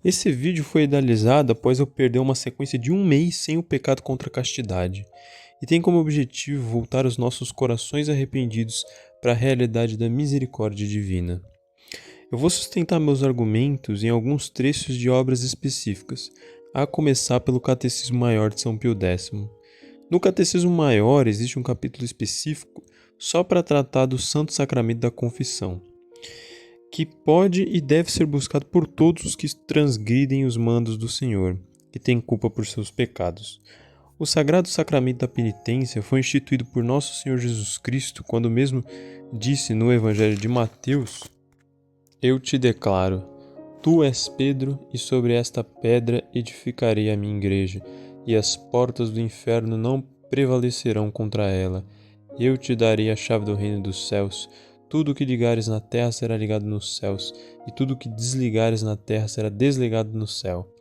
Esse vídeo foi idealizado após eu perder uma sequência de um mês sem o pecado contra a castidade, e tem como objetivo voltar os nossos corações arrependidos para a realidade da misericórdia divina. Eu vou sustentar meus argumentos em alguns trechos de obras específicas, a começar pelo Catecismo Maior de São Pio X. No Catecismo Maior existe um capítulo específico só para tratar do Santo Sacramento da Confissão, que pode e deve ser buscado por todos os que transgridem os mandos do Senhor, que têm culpa por seus pecados. O Sagrado Sacramento da Penitência foi instituído por Nosso Senhor Jesus Cristo quando mesmo disse no Evangelho de Mateus: Eu te declaro, tu és Pedro, e sobre esta pedra edificarei a minha igreja, e as portas do inferno não prevalecerão contra ela. Eu te darei a chave do reino dos céus. Tudo o que ligares na terra será ligado nos céus, e tudo o que desligares na terra será desligado no céu.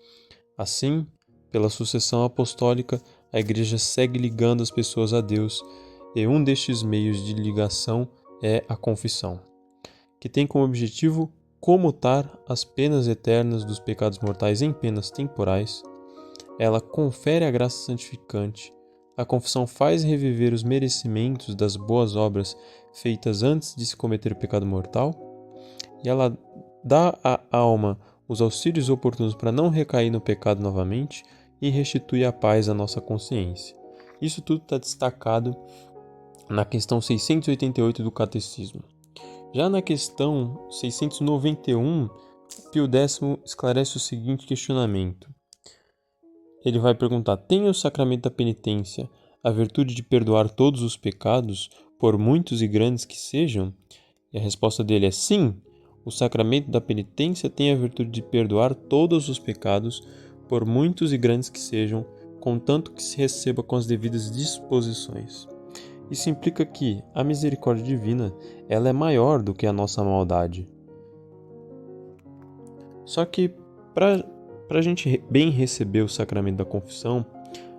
Assim, pela sucessão apostólica, a Igreja segue ligando as pessoas a Deus, e um destes meios de ligação é a confissão, que tem como objetivo comutar as penas eternas dos pecados mortais em penas temporais. Ela confere a graça santificante. A confissão faz reviver os merecimentos das boas obras feitas antes de se cometer o pecado mortal. E ela dá à alma os auxílios oportunos para não recair no pecado novamente e restitui a paz à nossa consciência. Isso tudo está destacado na questão 688 do Catecismo. Já na questão 691, Pio X esclarece o seguinte questionamento. Ele vai perguntar: tem o sacramento da penitência a virtude de perdoar todos os pecados, por muitos e grandes que sejam? E a resposta dele é sim. O sacramento da penitência tem a virtude de perdoar todos os pecados, por muitos e grandes que sejam, contanto que se receba com as devidas disposições. Isso implica que a misericórdia divina ela é maior do que a nossa maldade. Só que para a gente bem receber o sacramento da confissão,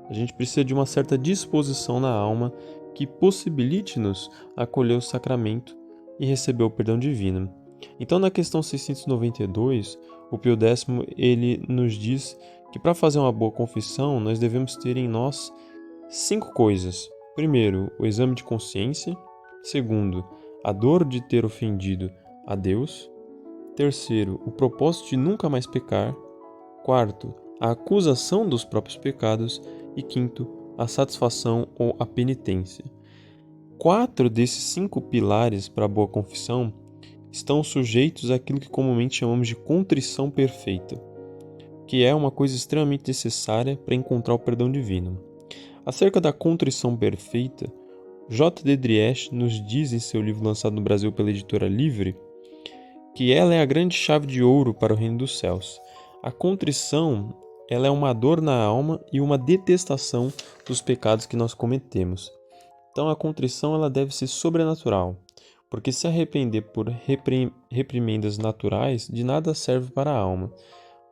a gente precisa de uma certa disposição na alma que possibilite-nos acolher o sacramento e receber o perdão divino. Então, na questão 692, o Pio X ele nos diz que para fazer uma boa confissão, nós devemos ter em nós 5 coisas. Primeiro, o exame de consciência. Segundo, a dor de ter ofendido a Deus. Terceiro, o propósito de nunca mais pecar. Quarto, a acusação dos próprios pecados. E quinto, a satisfação ou a penitência. 4 desses 5 pilares para a boa confissão estão sujeitos àquilo que comumente chamamos de contrição perfeita, que é uma coisa extremamente necessária para encontrar o perdão divino. Acerca da contrição perfeita, J. D. Driesch nos diz em seu livro lançado no Brasil pela editora Livre que ela é a grande chave de ouro para o reino dos céus. A contrição ela é uma dor na alma e uma detestação dos pecados que nós cometemos. Então a contrição ela deve ser sobrenatural, porque se arrepender por reprimendas naturais de nada serve para a alma.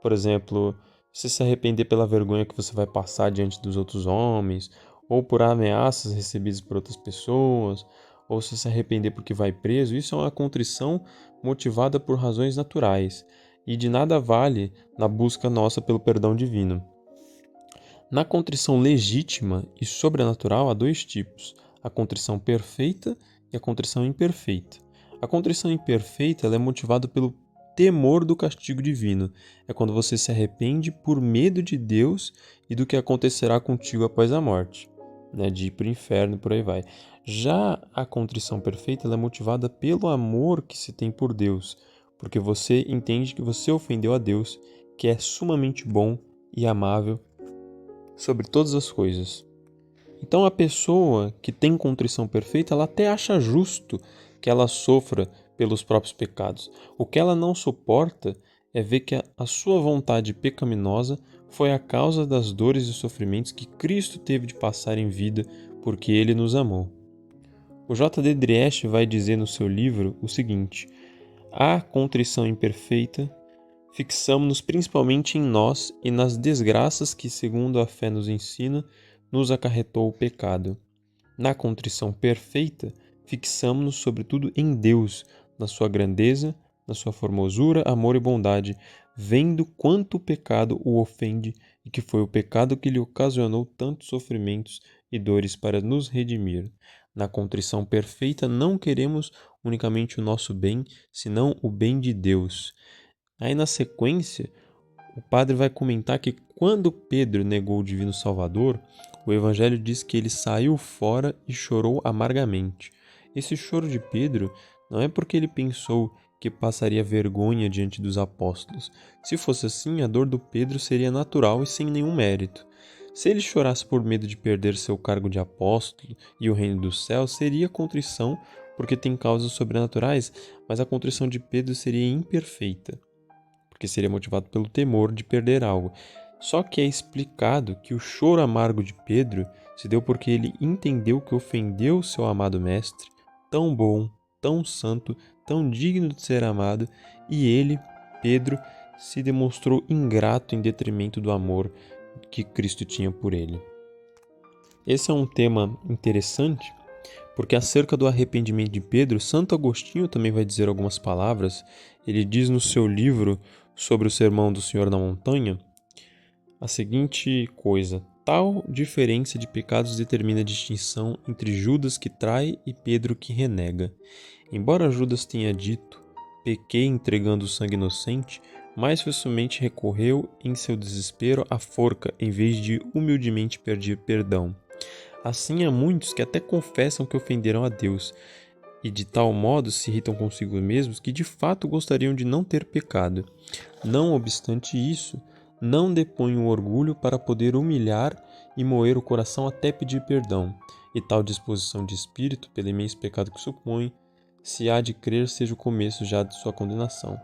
Por exemplo, se arrepender pela vergonha que você vai passar diante dos outros homens, ou por ameaças recebidas por outras pessoas, ou se arrepender porque vai preso, isso é uma contrição motivada por razões naturais e de nada vale na busca nossa pelo perdão divino. Na contrição legítima e sobrenatural há 2 tipos, a contrição perfeita e a contrição imperfeita. A contrição imperfeita ela é motivada pelo temor do castigo divino. É quando você se arrepende por medo de Deus e do que acontecerá contigo após a morte, de ir para o inferno e por aí vai. Já a contrição perfeita ela é motivada pelo amor que se tem por Deus, porque você entende que você ofendeu a Deus, que é sumamente bom e amável sobre todas as coisas. Então a pessoa que tem contrição perfeita, ela até acha justo que ela sofra pelos próprios pecados. O que ela não suporta é ver que a sua vontade pecaminosa foi a causa das dores e sofrimentos que Cristo teve de passar em vida porque Ele nos amou. O J. D. Driesch vai dizer no seu livro o seguinte: a contrição imperfeita, fixamo-nos principalmente em nós e nas desgraças que, segundo a fé nos ensina, nos acarretou o pecado. Na contrição perfeita, fixamo-nos sobretudo em Deus, na sua grandeza, na sua formosura, amor e bondade, vendo quanto o pecado o ofende e que foi o pecado que lhe ocasionou tantos sofrimentos e dores para nos redimir. Na contrição perfeita não queremos unicamente o nosso bem, senão o bem de Deus. Aí na sequência, o padre vai comentar que quando Pedro negou o Divino Salvador, o Evangelho diz que ele saiu fora e chorou amargamente. Esse choro de Pedro não é porque ele pensou que passaria vergonha diante dos apóstolos. Se fosse assim, a dor do Pedro seria natural e sem nenhum mérito. Se ele chorasse por medo de perder seu cargo de apóstolo e o reino dos céus, seria contrição, porque tem causas sobrenaturais, mas a contrição de Pedro seria imperfeita, porque seria motivado pelo temor de perder algo. Só que é explicado que o choro amargo de Pedro se deu porque ele entendeu que ofendeu seu amado mestre, tão bom, tão santo, tão digno de ser amado, e ele, Pedro, se demonstrou ingrato em detrimento do amor que Cristo tinha por ele. Esse é um tema interessante, porque acerca do arrependimento de Pedro, Santo Agostinho também vai dizer algumas palavras. Ele diz no seu livro sobre o Sermão do Senhor na Montanha a seguinte coisa: tal diferença de pecados determina a distinção entre Judas que trai e Pedro que renega. Embora Judas tenha dito, pequei entregando o sangue inocente, mais facilmente recorreu em seu desespero à forca em vez de humildemente pedir perdão. Assim há muitos que até confessam que ofenderam a Deus, e de tal modo se irritam consigo mesmos que de fato gostariam de não ter pecado. Não obstante isso, não depõem o orgulho para poder humilhar e moer o coração até pedir perdão, e tal disposição de espírito, pelo imenso pecado que supõe, se há de crer seja o começo já de sua condenação.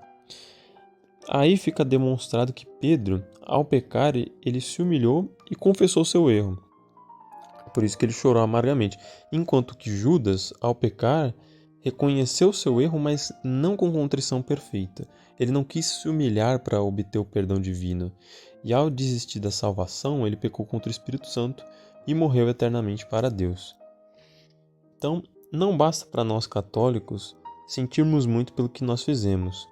Aí fica demonstrado que Pedro, ao pecar, ele se humilhou e confessou seu erro. Por isso que ele chorou amargamente. Enquanto que Judas, ao pecar, reconheceu seu erro, mas não com contrição perfeita. Ele não quis se humilhar para obter o perdão divino. E ao desistir da salvação, ele pecou contra o Espírito Santo e morreu eternamente para Deus. Então, não basta para nós católicos sentirmos muito pelo que nós fizemos,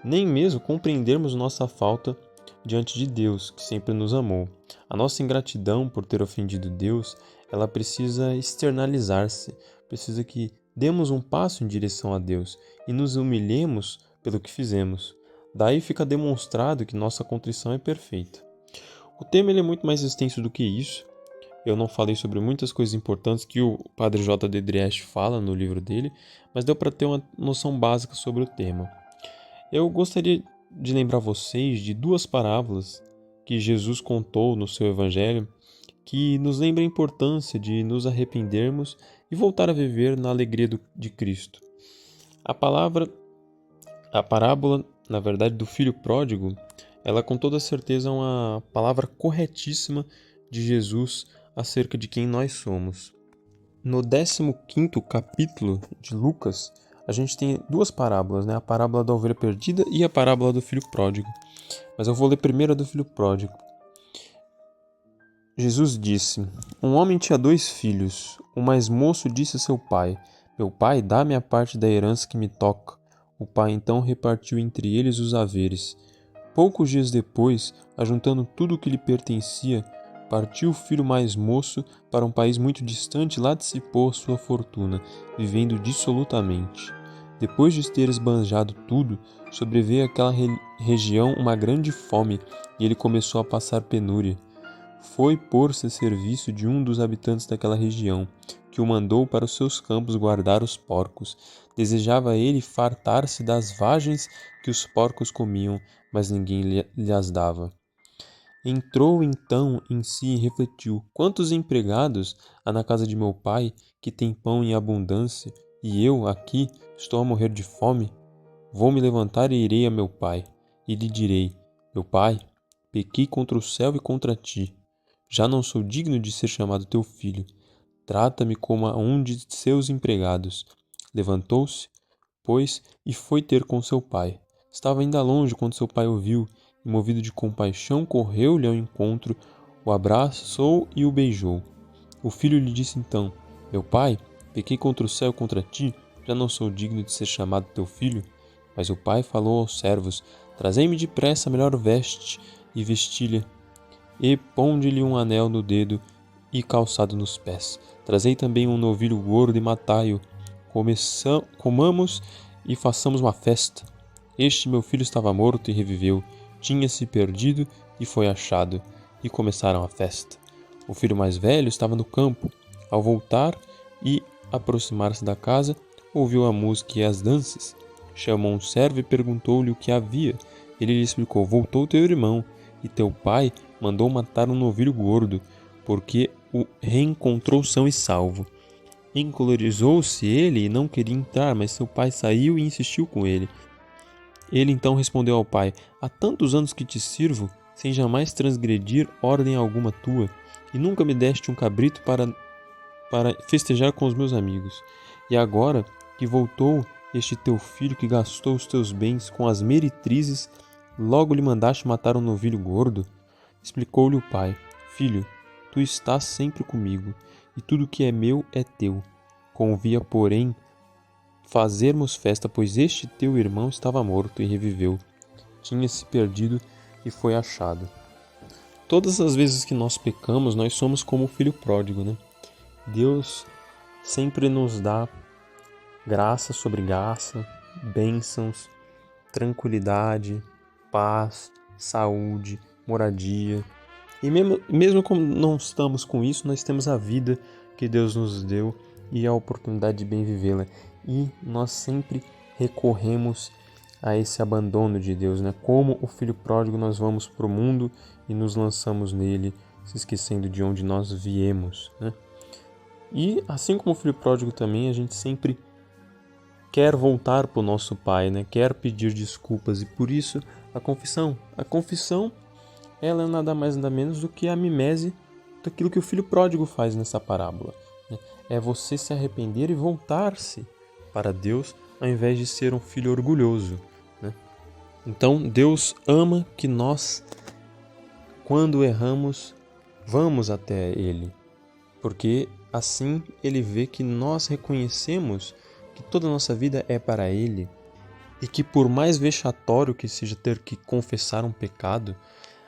nem mesmo compreendermos nossa falta diante de Deus, que sempre nos amou. A nossa ingratidão por ter ofendido Deus, ela precisa externalizar-se, precisa que demos um passo em direção a Deus e nos humilhemos pelo que fizemos. Daí fica demonstrado que nossa contrição é perfeita. O tema ele é muito mais extenso do que isso. Eu não falei sobre muitas coisas importantes que o Padre J. de Driest fala no livro dele, mas deu para ter uma noção básica sobre o tema. Eu gostaria de lembrar vocês de duas parábolas que Jesus contou no seu Evangelho que nos lembram a importância de nos arrependermos e voltar a viver na alegria de Cristo. A parábola, na verdade, do filho pródigo, ela com toda certeza é uma palavra corretíssima de Jesus acerca de quem nós somos. No 15º capítulo de Lucas, a gente tem duas parábolas, né? A parábola da ovelha perdida e a parábola do filho pródigo. Mas eu vou ler primeiro a do filho pródigo. Jesus disse: Um homem tinha 2 filhos. O mais moço disse a seu pai: Meu pai, dá-me a parte da herança que me toca. O pai então repartiu entre eles os haveres. Poucos dias depois, ajuntando tudo o que lhe pertencia, partiu o filho mais moço para um país muito distante, lá dissipou sua fortuna, vivendo dissolutamente. Depois de ter esbanjado tudo, sobreveio àquela região uma grande fome, e ele começou a passar penúria. Foi pôr-se a serviço de um dos habitantes daquela região, que o mandou para os seus campos guardar os porcos. Desejava ele fartar-se das vagens que os porcos comiam, mas ninguém lhes dava. Entrou então em si e refletiu: quantos empregados há na casa de meu pai, que tem pão em abundância, e eu, aqui, estou a morrer de fome? Vou me levantar e irei a meu pai, e lhe direi: Meu pai, pequei contra o céu e contra ti. Já não sou digno de ser chamado teu filho. Trata-me como a um de seus empregados. Levantou-se, pois, e foi ter com seu pai. Estava ainda longe quando seu pai o viu, e movido de compaixão, correu-lhe ao encontro, o abraçou e o beijou. O filho lhe disse então: Meu pai, pequei contra o céu e contra ti, já não sou digno de ser chamado teu filho. Mas o pai falou aos servos: Trazei-me depressa a melhor veste e vestilha, e ponde-lhe um anel no dedo e calçado nos pés. Trazei também um novilho gordo e matai-o. Comamos e façamos uma festa. Este meu filho estava morto e reviveu, tinha-se perdido e foi achado. E começaram a festa. O filho mais velho estava no campo. Ao voltar e aproximar-se da casa, ouviu a música e as danças. Chamou um servo e perguntou-lhe o que havia. Ele lhe explicou: voltou teu irmão, e teu pai mandou matar um novilho gordo, porque o reencontrou são e salvo. Encolerizou-se ele e não queria entrar, mas seu pai saiu e insistiu com ele. Ele então respondeu ao pai: há tantos anos que te sirvo, sem jamais transgredir ordem alguma tua, e nunca me deste um cabrito para festejar com os meus amigos. E agora que voltou este teu filho que gastou os teus bens com as meretrizes, logo lhe mandaste matar um novilho gordo? Explicou-lhe o pai: filho, tu estás sempre comigo, e tudo que é meu é teu. Convia, porém, fazermos festa, pois este teu irmão estava morto e reviveu. Tinha-se perdido e foi achado. Todas as vezes que nós pecamos, nós somos como o filho pródigo, né? Deus sempre nos dá graça sobre graça, bênçãos, tranquilidade, paz, saúde, moradia. E mesmo como não estamos com isso, nós temos a vida que Deus nos deu e a oportunidade de bem vivê-la. E nós sempre recorremos a esse abandono de Deus, né? Como o filho pródigo, nós vamos para o mundo e nos lançamos nele, se esquecendo de onde nós viemos, né? E assim como o filho pródigo também, a gente sempre quer voltar para o nosso pai, né? Quer pedir desculpas, e por isso a confissão. A confissão, ela é nada mais nada menos do que a mimese daquilo que o filho pródigo faz nessa parábola, né? É você se arrepender e voltar-se para Deus, ao invés de ser um filho orgulhoso, né? Então Deus ama que nós, quando erramos, vamos até Ele, porque assim Ele vê que nós reconhecemos que toda a nossa vida é para Ele, e que por mais vexatório que seja ter que confessar um pecado,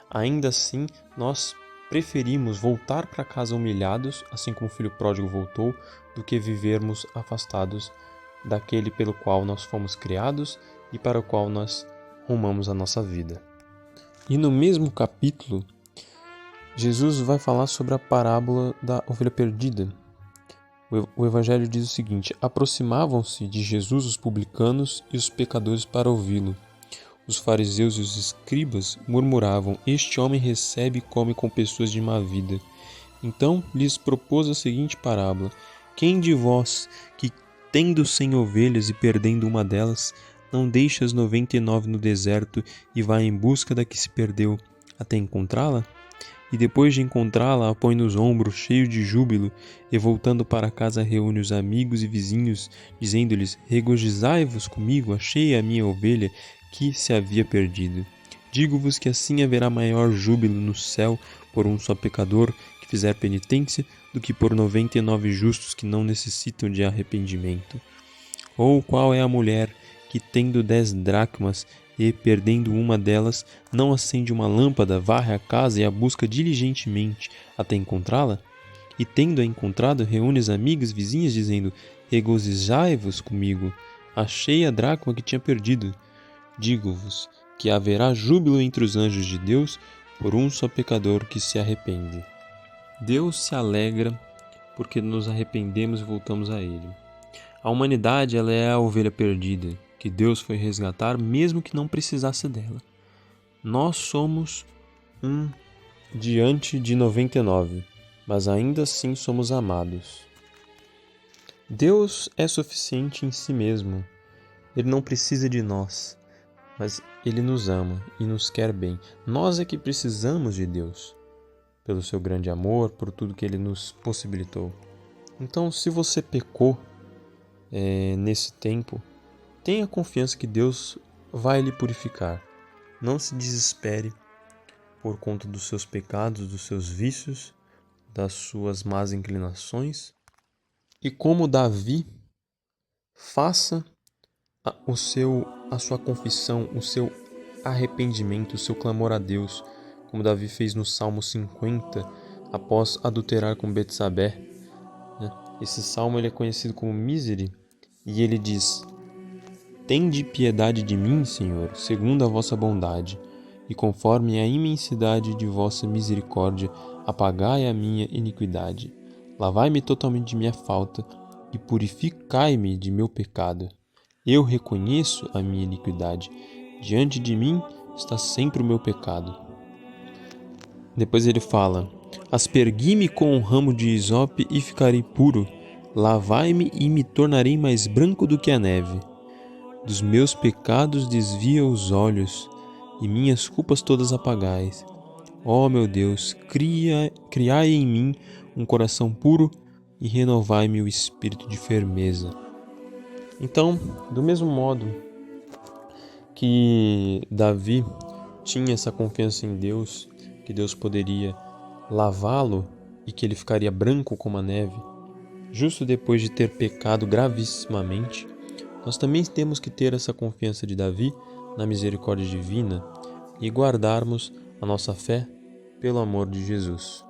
ainda assim nós preferimos voltar para casa humilhados, assim como o filho pródigo voltou, do que vivermos afastados daquele pelo qual nós fomos criados e para o qual nós rumamos a nossa vida. E no mesmo capítulo, Jesus vai falar sobre a parábola da ovelha perdida. O Evangelho diz o seguinte: aproximavam-se de Jesus os publicanos e os pecadores para ouvi-lo. Os fariseus e os escribas murmuravam: este homem recebe e come com pessoas de má vida. Então lhes propôs a seguinte parábola: quem de vós, que tendo 100 ovelhas e perdendo uma delas, não deixa as 99 no deserto e vai em busca da que se perdeu, até encontrá-la? E depois de encontrá-la, a põe nos ombros, cheio de júbilo, e voltando para casa reúne os amigos e vizinhos, dizendo-lhes: regozijai-vos comigo, achei a minha ovelha que se havia perdido. Digo-vos que assim haverá maior júbilo no céu por um só pecador que fizer penitência do que por 99 justos que não necessitam de arrependimento. Ou qual é a mulher que, tendo 10 dracmas e, perdendo uma delas, não acende uma lâmpada, varre a casa e a busca diligentemente até encontrá-la? E, tendo-a encontrado, reúne os amigos e vizinhas, dizendo: regozijai-vos comigo, achei a dracma que tinha perdido. Digo-vos que haverá júbilo entre os anjos de Deus por um só pecador que se arrepende. Deus se alegra porque nos arrependemos e voltamos a Ele. A humanidade, ela é a ovelha perdida, que Deus foi resgatar mesmo que não precisasse dela. Nós somos um diante de 99, mas ainda assim somos amados. Deus é suficiente em si mesmo. Ele não precisa de nós, mas Ele nos ama e nos quer bem. Nós é que precisamos de Deus, pelo seu grande amor, por tudo que Ele nos possibilitou. Então, se você pecou nesse tempo, tenha confiança que Deus vai lhe purificar. Não se desespere por conta dos seus pecados, dos seus vícios, das suas más inclinações. E como Davi, faça a sua confissão, o seu arrependimento o seu clamor a Deus, como Davi fez no Salmo 50, após adulterar com Betsabé, né? Esse salmo ele é conhecido como Mísere, e ele diz: Tende piedade de mim, Senhor, segundo a vossa bondade, e conforme a imensidade de vossa misericórdia, apagai a minha iniquidade. Lavai-me totalmente de minha falta e purificai-me de meu pecado. Eu reconheço a minha iniquidade. Diante de mim está sempre o meu pecado. Depois ele fala: Aspergui-me com um ramo de hisope e ficarei puro. Lavai-me e me tornarei mais branco do que a neve. Dos meus pecados desvia os olhos, e minhas culpas todas apagais. Ó meu Deus, criai em mim um coração puro e renovai-me o espírito de firmeza. Então, do mesmo modo que Davi tinha essa confiança em Deus, que Deus poderia lavá-lo e que ele ficaria branco como a neve, justo depois de ter pecado gravissimamente, nós também temos que ter essa confiança de Davi na misericórdia divina e guardarmos a nossa fé pelo amor de Jesus.